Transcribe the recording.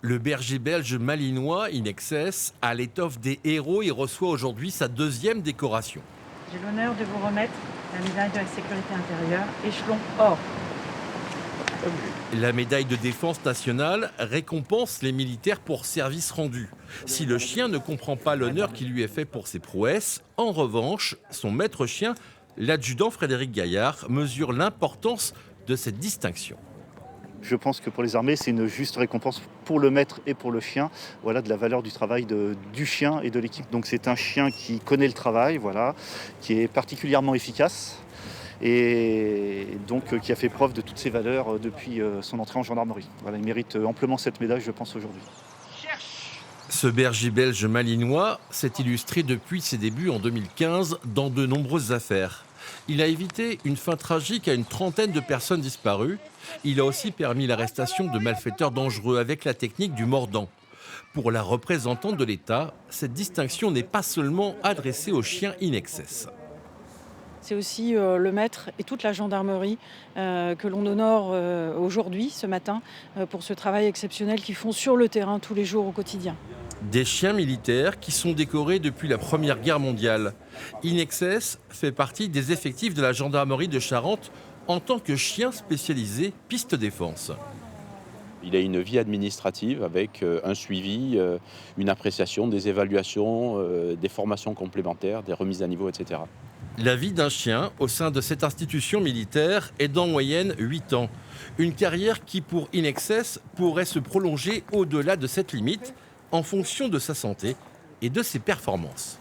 Le berger belge malinois Inexcess a l'étoffe des héros. Il reçoit aujourd'hui sa deuxième décoration. J'ai l'honneur de vous remettre la médaille de la sécurité intérieure, échelon or. La médaille de défense nationale récompense les militaires pour service rendu. Si le chien ne comprend pas l'honneur qui lui est fait pour ses prouesses, en revanche, son maître chien, l'adjudant Frédéric Gaillard, mesure l'importance de cette distinction. Je pense que pour les armées, c'est une juste récompense pour le maître et pour le chien, voilà, de la valeur du travail du chien et de l'équipe. Donc c'est un chien qui connaît le travail, voilà, qui est particulièrement efficace et donc qui a fait preuve de toutes ses valeurs depuis son entrée en gendarmerie. Voilà, il mérite amplement cette médaille, je pense, aujourd'hui. Ce berger belge malinois s'est illustré depuis ses débuts en 2015 dans de nombreuses affaires. Il a évité une fin tragique à une trentaine de personnes disparues. Il a aussi permis l'arrestation de malfaiteurs dangereux avec la technique du mordant. Pour la représentante de l'État, cette distinction n'est pas seulement adressée aux chiens Inexcess. C'est aussi le maître et toute la gendarmerie que l'on honore aujourd'hui, ce matin, pour ce travail exceptionnel qu'ils font sur le terrain tous les jours au quotidien. Des chiens militaires qui sont décorés depuis la Première Guerre mondiale. Inexcess fait partie des effectifs de la gendarmerie de Charente en tant que chien spécialisé piste défense. Il a une vie administrative avec un suivi, une appréciation, des évaluations, des formations complémentaires, des remises à niveau, etc. La vie d'un chien au sein de cette institution militaire est d'en moyenne 8 ans. Une carrière qui, pour Inexcess, pourrait se prolonger au-delà de cette limite en fonction de sa santé et de ses performances.